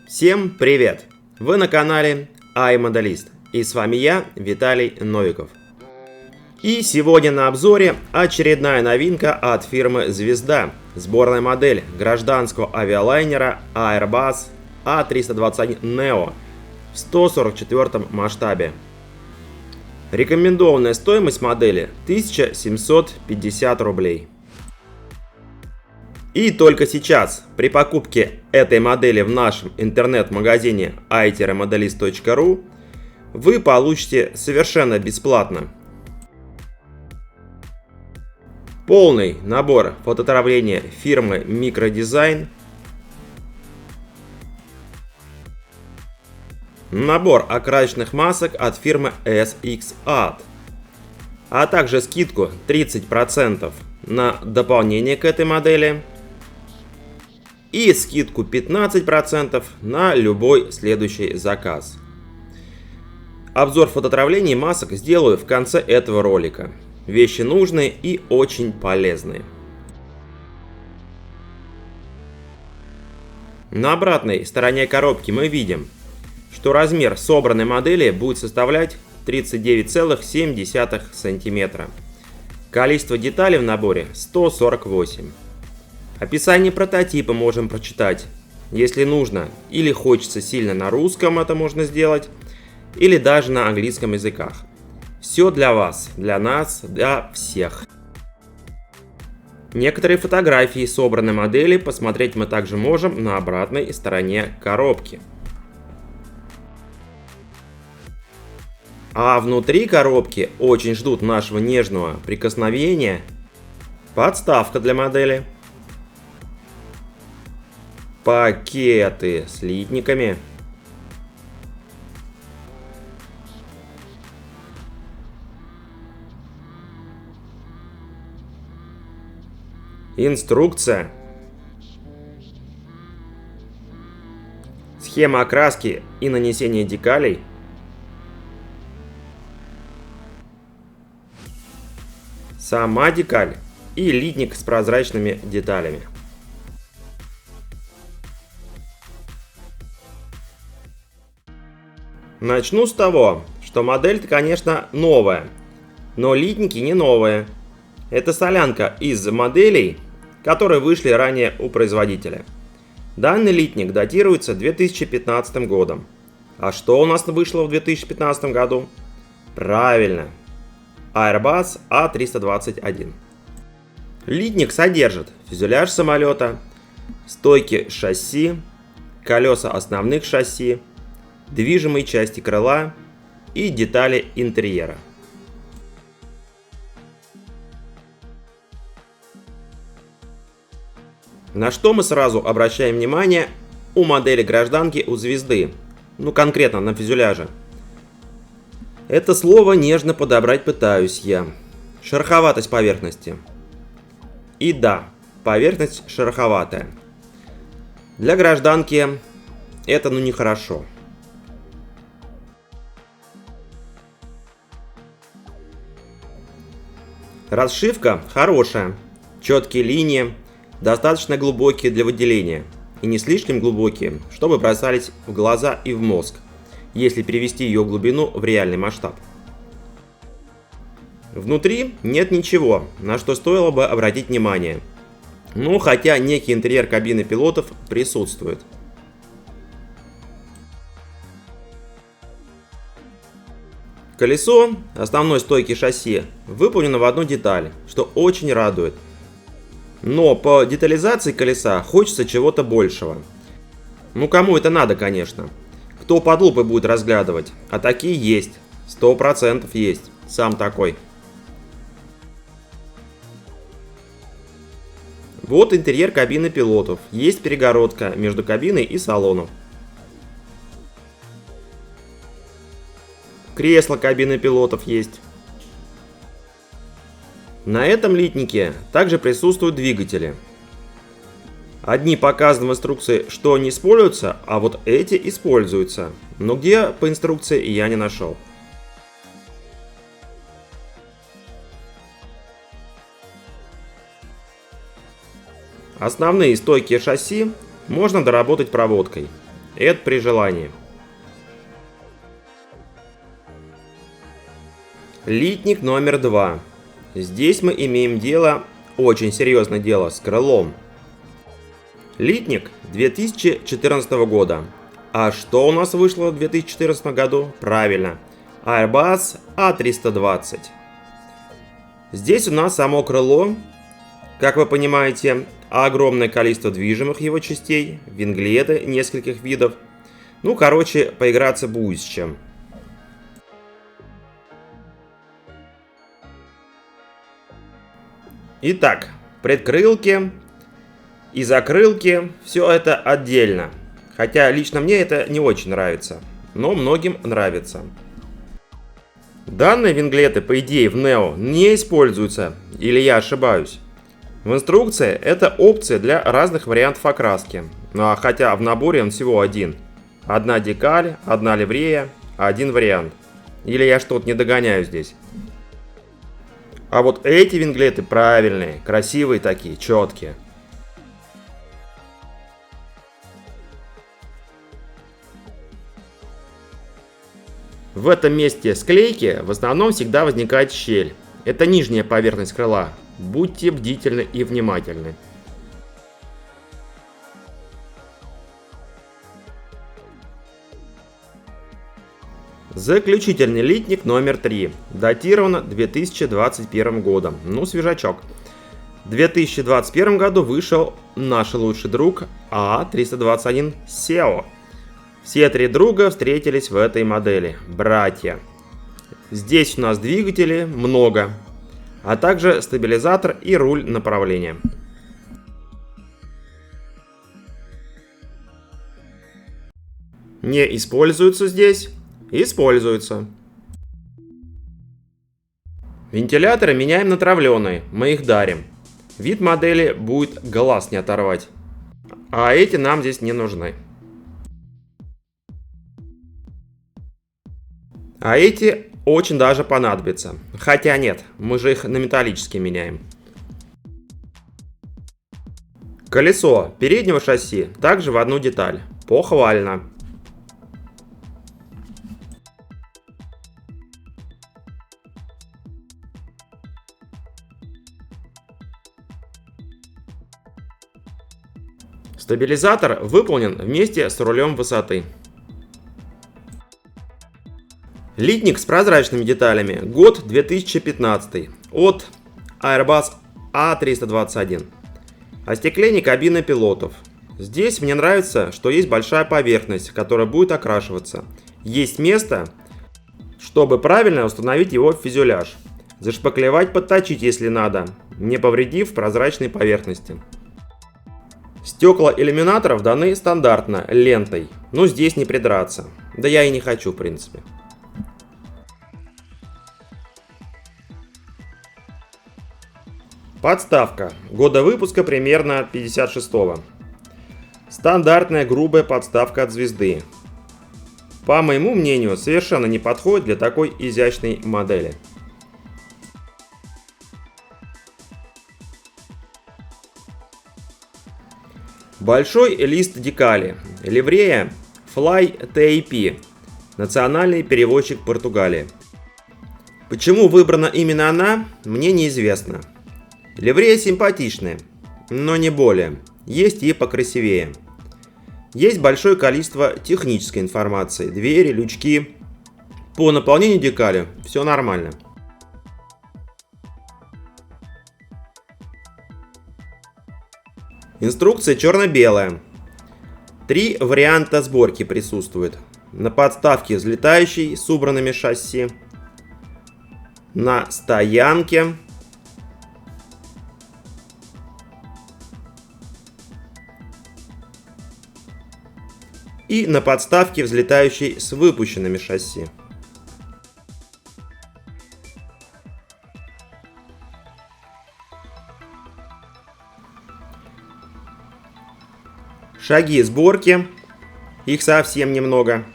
Всем привет! Вы на канале iModelist, и с вами я, Виталий Новиков. И сегодня на обзоре очередная новинка от фирмы Звезда. Сборная модель гражданского авиалайнера Airbus A321neo в 144 масштабе. Рекомендованная стоимость модели 1750 рублей. И только сейчас, при покупке этой модели в нашем интернет-магазине i-modelist.ru, вы получите совершенно бесплатно полный набор фототравления фирмы Microdesign, набор окрасочных масок от фирмы SX Art, а также скидку 30% на дополнение к этой модели и скидку 15% на любой следующий заказ. Обзор фототравлений масок сделаю в конце этого ролика. Вещи нужные и очень полезные. На обратной стороне коробки мы видим, что размер собранной модели будет составлять 39,7 см. Количество деталей в наборе 148. Описание прототипа можем прочитать. Если нужно или хочется сильно на русском, это можно сделать, или даже на английском языках. Все для вас, для нас, для всех. Некоторые фотографии собранной модели посмотреть мы также можем на обратной стороне коробки. А внутри коробки очень ждут нашего нежного прикосновения подставка для модели, пакеты с литниками, инструкция, схема окраски и нанесения декалей, сама декаль и литник с прозрачными деталями. Начну с того, что модель-то, конечно, новая, но литники не новые. Это солянка из моделей, которые вышли ранее у производителя. Данный литник датируется 2015 годом. А что у нас вышло в 2015 году? Правильно, Airbus A321. Литник содержит фюзеляж самолета, стойки шасси, колеса основных шасси, движимые части крыла и детали интерьера. На что мы сразу обращаем внимание у модели гражданки у Звезды, конкретно на фюзеляже. Это слово нежно подобрать пытаюсь я. Шероховатость поверхности. И да, поверхность шероховатая. Для гражданки это нехорошо. Расшивка хорошая, четкие линии, достаточно глубокие для выделения и не слишком глубокие, чтобы бросались в глаза и в мозг, если перевести ее глубину в реальный масштаб. Внутри нет ничего, на что стоило бы обратить внимание, хотя некий интерьер кабины пилотов присутствует. Колесо основной стойки шасси выполнено в одну деталь, что очень радует. Но по детализации колеса хочется чего-то большего. Кому это надо, конечно. Кто под лупой будет разглядывать, а такие есть, 100% есть, сам такой. Вот интерьер кабины пилотов, есть перегородка между кабиной и салоном. Кресло кабины пилотов есть. На этом литнике также присутствуют двигатели. Одни показаны в инструкции, что не используются, а вот эти используются. Но где по инструкции я не нашел. Основные стойки шасси можно доработать проводкой. Это при желании. Литник номер 2. Здесь мы имеем дело, очень серьезное дело, с крылом. Литник 2014 года. А что у нас вышло в 2014 году? Правильно, Airbus A320. Здесь у нас само крыло, как вы понимаете, огромное количество движимых его частей, винглеты нескольких видов. Ну, короче, поиграться будет с чем. Итак, предкрылки и закрылки, все это отдельно. Хотя лично мне это не очень нравится, но многим нравится. Данные винглеты, по идее, в Neo не используются, или я ошибаюсь? В инструкции это опция для разных вариантов окраски, хотя в наборе он всего один. Одна декаль, одна ливрея, один вариант. Или я что-то не догоняю здесь. А вот эти винглеты правильные, красивые такие, четкие. В этом месте склейки в основном всегда возникает щель. Это нижняя поверхность крыла. Будьте бдительны и внимательны. Заключительный литник номер 3. Датировано 2021 годом. Ну, свежачок. В 2021 году вышел наш лучший друг A321 SEO. Все три друга встретились в этой модели. Братья. Здесь у нас двигателей много, а также стабилизатор и руль направления. Не используются здесь? Используются. Вентиляторы меняем на травленые, мы их дарим. Вид модели будет глаз не оторвать. А эти нам здесь не нужны. А эти очень даже понадобятся. Хотя нет, мы же их на металлические меняем. Колесо переднего шасси также в одну деталь. Похвально. Стабилизатор выполнен вместе с рулем высоты. Литник с прозрачными деталями. Год 2015. От Airbus A321. Остекление кабины пилотов. Здесь мне нравится, что есть большая поверхность, которая будет окрашиваться. Есть место, чтобы правильно установить его в фюзеляж. Зашпаклевать, подточить, если надо, не повредив прозрачной поверхности. Стекла иллюминаторов даны стандартно, лентой. Но здесь не придраться. Да я и не хочу, в принципе. Подставка. Года выпуска примерно 56-го. Стандартная грубая подставка от звезды. По моему мнению, совершенно не подходит для такой изящной модели. Большой лист декали. Ливрея Fly TAP. Национальный перевозчик Португалии. Почему выбрана именно она, мне неизвестно. Ливрея симпатичная, но не более. Есть и покрасивее. Есть большое количество технической информации. Двери, лючки. По наполнению декали все нормально. Инструкция черно-белая. 3 варианта сборки присутствуют. На подставке взлетающей с убранными шасси. На стоянке. И на подставке взлетающей с выпущенными шасси. Шаги сборки. Их совсем немного.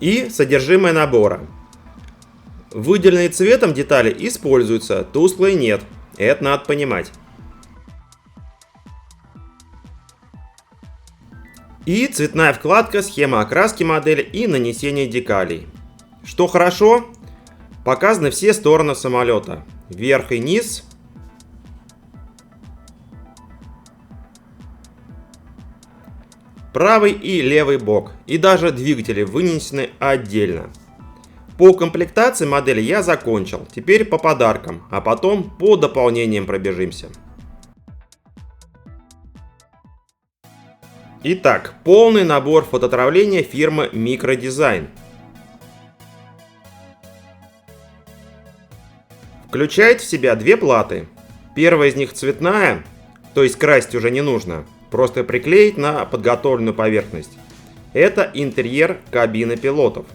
И содержимое набора. Выделенные цветом детали используются, тусклые нет. Это надо понимать. И цветная вкладка, схема окраски модели и нанесение декалей. Что хорошо, показаны все стороны самолета. Вверх и низ. Правый и левый бок. И даже двигатели вынесены отдельно. По комплектации модели я закончил. Теперь по подаркам, а потом по дополнениям пробежимся. Итак, полный набор фотоотравления фирмы Microdizine. Включает в себя две платы. Первая из них цветная, то есть красить уже не нужно, просто приклеить на подготовленную поверхность. Это интерьер кабины пилотов.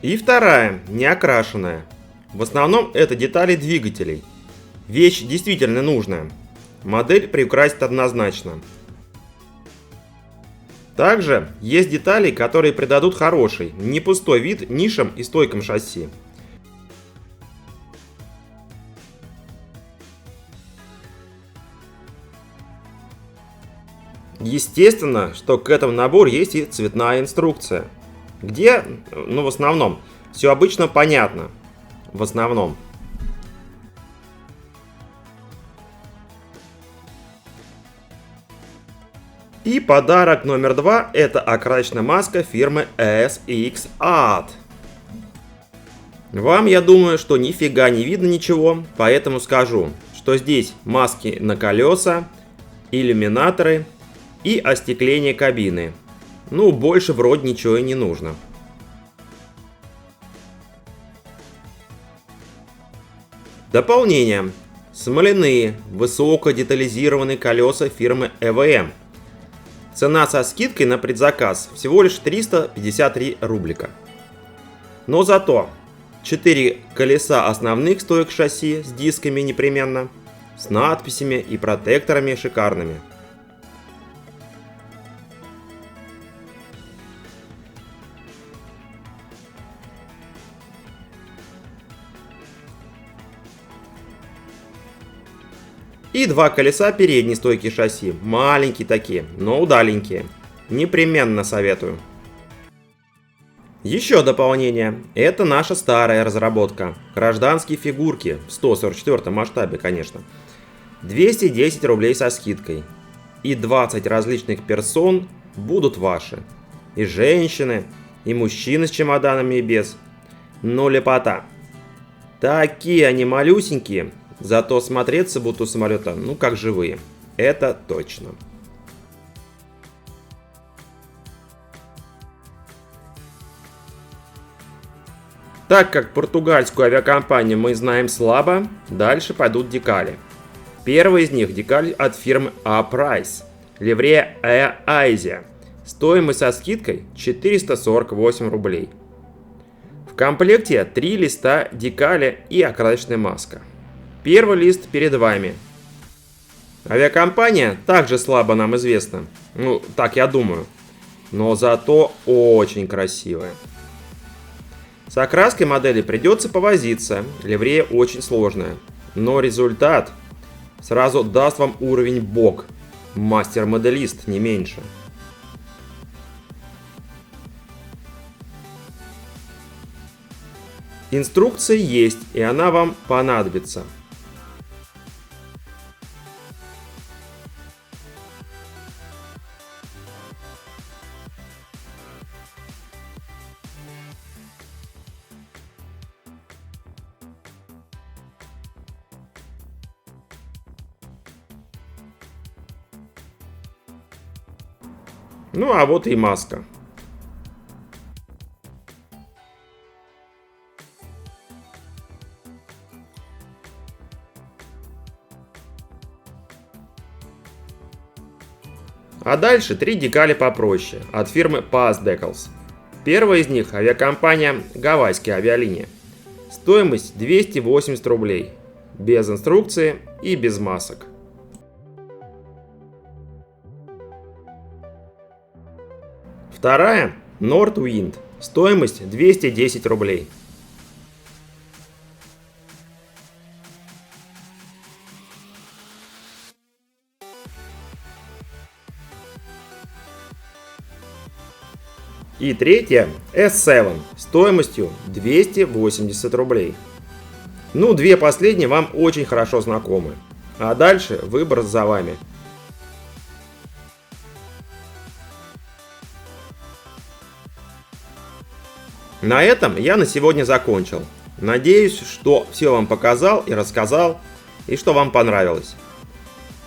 И вторая, не окрашенная. В основном это детали двигателей. Вещь действительно нужная. Модель приукрасит однозначно. Также есть детали, которые придадут хороший, не пустой вид нишам и стойкам шасси. Естественно, что к этому набору есть и цветная инструкция, где, в основном, все обычно понятно. В основном. И подарок номер 2 – это окрасочная маска фирмы SX Art. Вам, я думаю, что нифига не видно ничего, поэтому скажу, что здесь маски на колеса, иллюминаторы и остекление кабины. Больше вроде ничего и не нужно. Дополнение. Смоляные, высокодетализированные колеса фирмы EVM. Цена со скидкой на предзаказ всего лишь 353 рублика. Но зато 4 колеса основных стоек шасси с дисками непременно, с надписями и протекторами шикарными. И 2 колеса передней стойки шасси, маленькие такие, но удаленькие. Непременно советую. Еще дополнение. Это наша старая разработка. Гражданские фигурки в 144 масштабе, конечно. 210 рублей со скидкой. И 20 различных персон будут ваши. И женщины, и мужчины с чемоданами и без. Но лепота. Такие они малюсенькие. Зато смотреться будут у самолета, как живые. Это точно. Так как португальскую авиакомпанию мы знаем слабо, дальше пойдут декали. Первая из них декаль от фирмы A-Price. Ливрея Air Asia. Стоимость со скидкой 448 рублей. В комплекте 3 листа декали и окрасочная маска. Первый лист перед вами. Авиакомпания также слабо нам известна. Так я думаю. Но зато очень красивая. С окраской модели придется повозиться. Ливрея очень сложная. Но результат сразу даст вам уровень бог. Мастер-моделист, не меньше. Инструкция есть, и она вам понадобится. А вот и маска. А дальше 3 декали попроще, от фирмы Paz Decals. Первая из них авиакомпания Гавайские авиалинии. Стоимость 280 рублей, без инструкции и без масок. Вторая Northwind. Стоимость 210 рублей. И третья S7 стоимостью 280 рублей. Ну, две последние вам очень хорошо знакомы. А дальше выбор за вами. На этом я на сегодня закончил. Надеюсь, что все вам показал и рассказал, и что вам понравилось.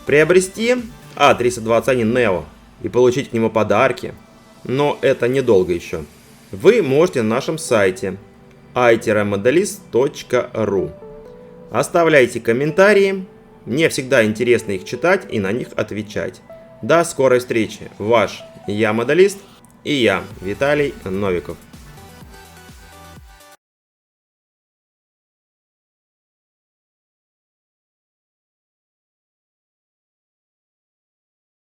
Приобрести A321 Neo и получить к нему подарки, но это недолго еще, вы можете на нашем сайте i-modelist.ru. Оставляйте комментарии, мне всегда интересно их читать и на них отвечать. До скорой встречи, ваш Я Моделист и я, Виталий Новиков.